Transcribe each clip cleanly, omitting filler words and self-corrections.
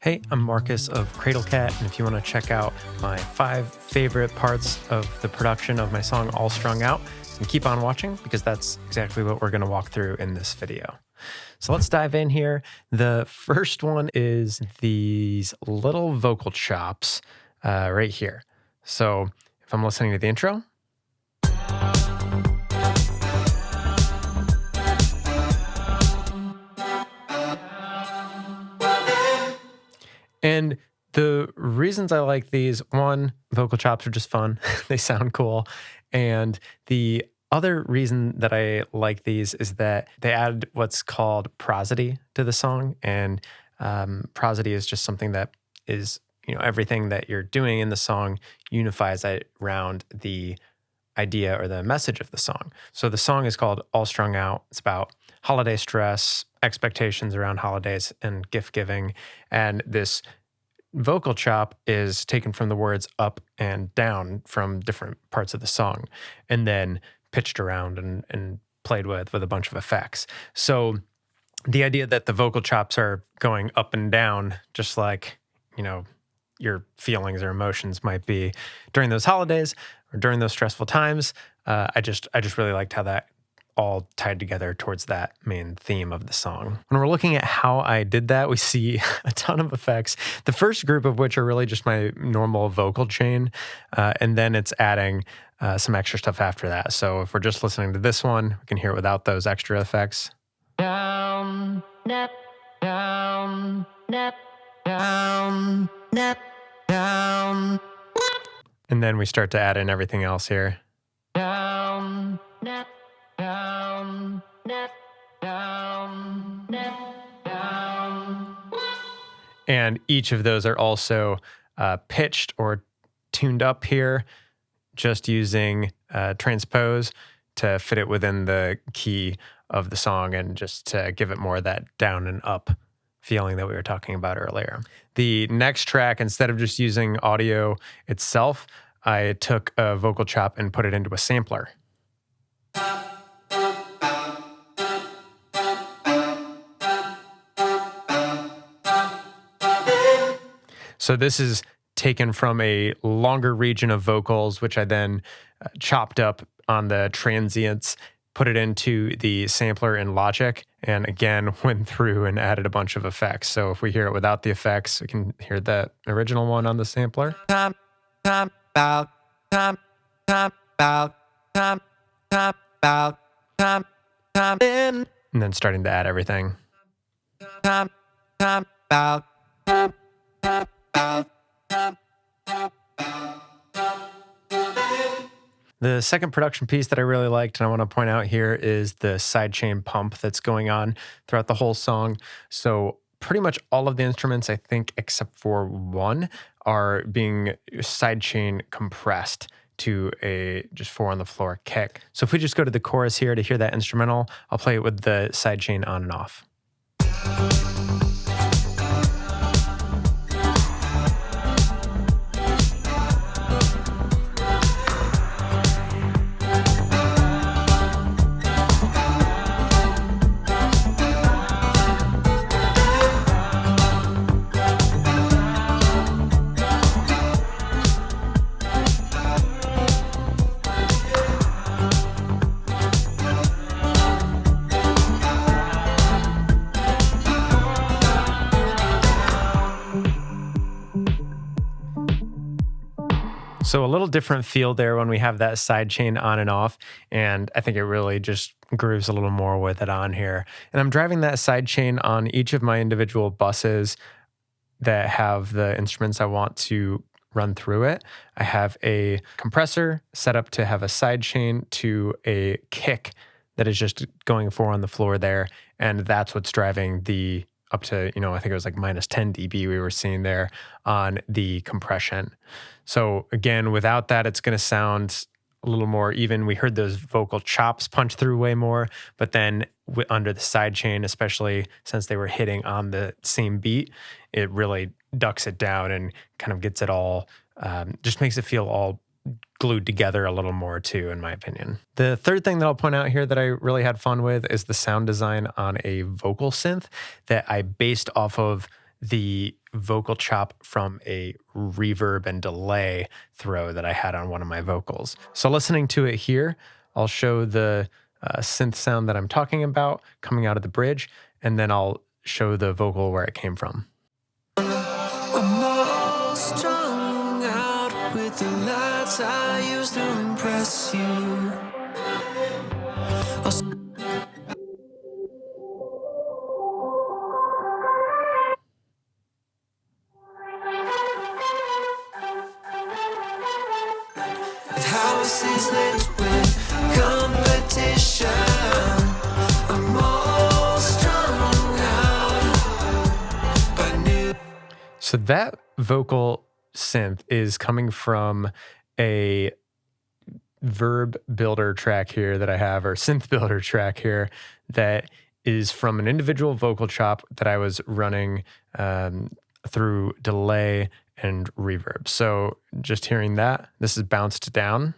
Hey, I'm Marcus of Cradle, and if you want to check out my 5 favorite parts of the production of my song All Strung Out, then keep on watching because that's exactly what we're going to walk through in this video. So let's dive in here. The first one is these little vocal chops right here. So if I'm listening to the intro, and the reasons I like these, one, vocal chops are just fun. They sound cool. And the other reason that I like these is that they add what's called prosody to the song. And prosody is just something that is, everything that you're doing in the song unifies around the idea or the message of the song. So the song is called All Strung Out. It's about holiday stress, expectations around holidays, and gift giving. And this vocal chop is taken from the words up and down from different parts of the song, and then pitched around and played with a bunch of effects. So the idea that the vocal chops are going up and down, just like, your feelings or emotions might be during those holidays or during those stressful times. I just really liked how that all tied together towards that main theme of the song. When we're looking at how I did that, we see a ton of effects. The first group of which are really just my normal vocal chain, and then it's adding some extra stuff after that. So if we're just listening to this one, we can hear it without those extra effects. Down, nap, down, nap, down, nap, down. And then we start to add in everything else here. Down, nap, down, nap, down, nap, down. And each of those are also pitched or tuned up here, just using transpose to fit it within the key of the song and just to give it more of that down and up feeling that we were talking about earlier. The next track, instead of just using audio itself, I took a vocal chop and put it into a sampler. So this is taken from a longer region of vocals, which I then chopped up on the transients, put it into the sampler in Logic, and again, went through and added a bunch of effects. So if we hear it without the effects, we can hear the original one on the sampler. And then starting to add everything. The second production piece that I really liked and I want to point out here is the sidechain pump that's going on throughout the whole song. So pretty much all of the instruments, I think, except for one, are being sidechain compressed to a just 4 on the floor kick. So if we just go to the chorus here to hear that instrumental, I'll play it with the sidechain on and off. So a little different feel there when we have that sidechain on and off, and I think it really just grooves a little more with it on here. And I'm driving that sidechain on each of my individual buses that have the instruments I want to run through it. I have a compressor set up to have a sidechain to a kick that is just going 4 on the floor there, and that's what's driving the up to, I think it was like minus 10 dB we were seeing there on the compression. So again, without that, it's going to sound a little more even. We heard those vocal chops punch through way more, but then under the sidechain, especially since they were hitting on the same beat, it really ducks it down and kind of gets it all, just makes it feel all glued together a little more too, in my opinion. The third thing that I'll point out here that I really had fun with is the sound design on a vocal synth that I based off of the vocal chop from a reverb and delay throw that I had on one of my vocals. So listening to it here, I'll show the synth sound that I'm talking about coming out of the bridge, and then I'll show the vocal where it came from. I'm all strung out with the lights I used to impress you. Houses lit with competition. I'm all strung out by new. So that vocal synth is coming from a verb builder track here that I have, or synth builder track here, that is from an individual vocal chop that I was running through delay and reverb. So just hearing that, this is bounced down.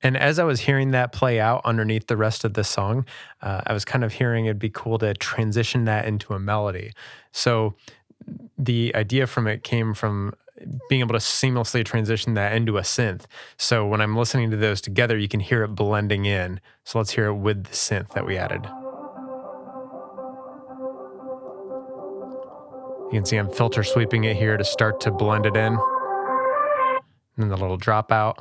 And as I was hearing that play out underneath the rest of the song, I was kind of hearing it'd be cool to transition that into a melody. So the idea from it came from being able to seamlessly transition that into a synth. So when I'm listening to those together, you can hear it blending in. So let's hear it with the synth that we added. You can see I'm filter sweeping it here to start to blend it in. And then the little dropout.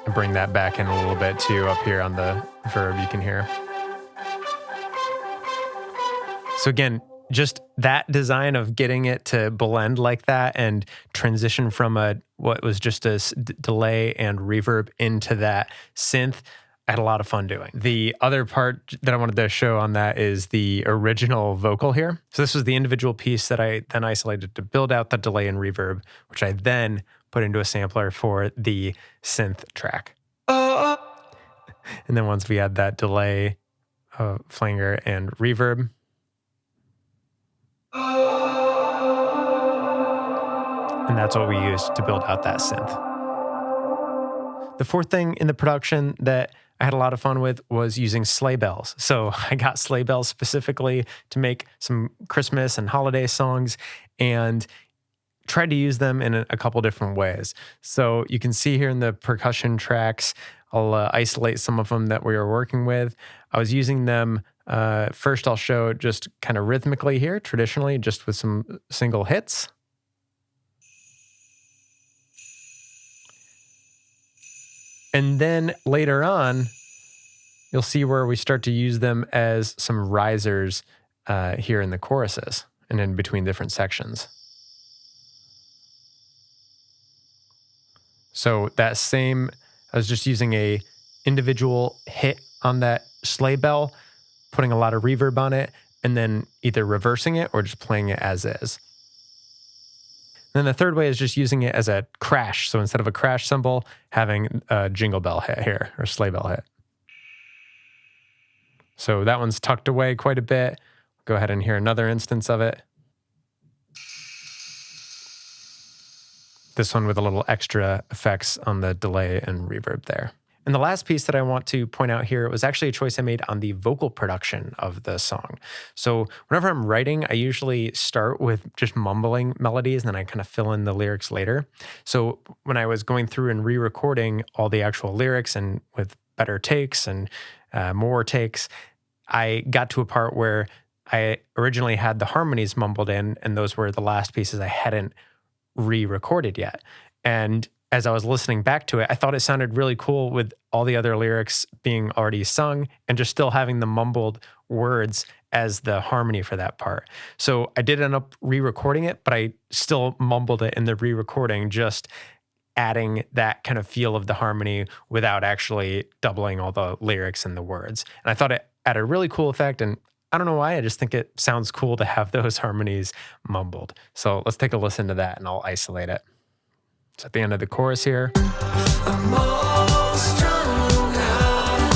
And bring that back in a little bit too up here on the verb you can hear. So again, just that design of getting it to blend like that and transition from what was just a delay and reverb into that synth, I had a lot of fun doing. The other part that I wanted to show on that is the original vocal here. So this was the individual piece that I then isolated to build out the delay and reverb, which I then put into a sampler for the synth track. And then once we add that delay, flanger, and reverb, and that's what we used to build out that synth. The fourth thing in the production that I had a lot of fun with was using sleigh bells. So I got sleigh bells specifically to make some Christmas and holiday songs and tried to use them in a couple different ways. So you can see here in the percussion tracks, I'll isolate some of them that we were working with. I was using them, first I'll show just kind of rhythmically here, traditionally, just with some single hits. And then later on, you'll see where we start to use them as some risers here in the choruses and in between different sections. So that same, I was just using a individual hit on that sleigh bell, putting a lot of reverb on it, and then either reversing it or just playing it as is. Then the third way is just using it as a crash. So instead of a crash cymbal, having a jingle bell hit here, or sleigh bell hit. So that one's tucked away quite a bit. Go ahead and hear another instance of it. This one with a little extra effects on the delay and reverb there. And the last piece that I want to point out here was actually a choice I made on the vocal production of the song. So whenever I'm writing, I usually start with just mumbling melodies and then I kind of fill in the lyrics later. So when I was going through and re-recording all the actual lyrics and with better takes and more takes, I got to a part where I originally had the harmonies mumbled in, and those were the last pieces I hadn't re-recorded yet. And as I was listening back to it, I thought it sounded really cool with all the other lyrics being already sung and just still having the mumbled words as the harmony for that part. So I did end up re-recording it, but I still mumbled it in the re-recording, just adding that kind of feel of the harmony without actually doubling all the lyrics and the words. And I thought it had a really cool effect, and I don't know why, I just think it sounds cool to have those harmonies mumbled. So let's take a listen to that and I'll isolate it. It's at the end of the chorus here. I'm all strung out.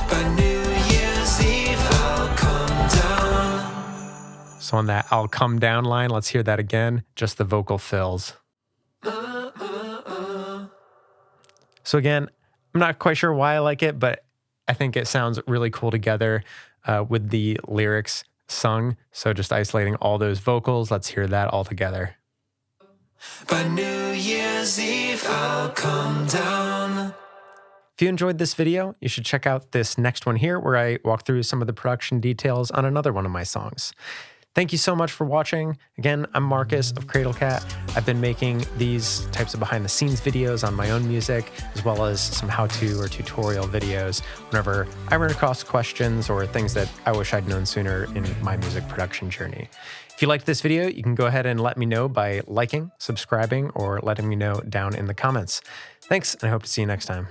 By New Year's Eve, I'll come down. So on that I'll come down line, let's hear that again, just the vocal fills. So again, I'm not quite sure why I like it, but I think it sounds really cool together with the lyrics sung. So just isolating all those vocals, let's hear that all together. By New Year's Eve, I'll come down. If you enjoyed this video, you should check out this next one here where I walk through some of the production details on another one of my songs. Thank you so much for watching. Again, I'm Marcus of Cradle Cat. I've been making these types of behind the scenes videos on my own music, as well as some how-to or tutorial videos whenever I run across questions or things that I wish I'd known sooner in my music production journey. If you liked this video, you can go ahead and let me know by liking, subscribing, or letting me know down in the comments. Thanks, and I hope to see you next time.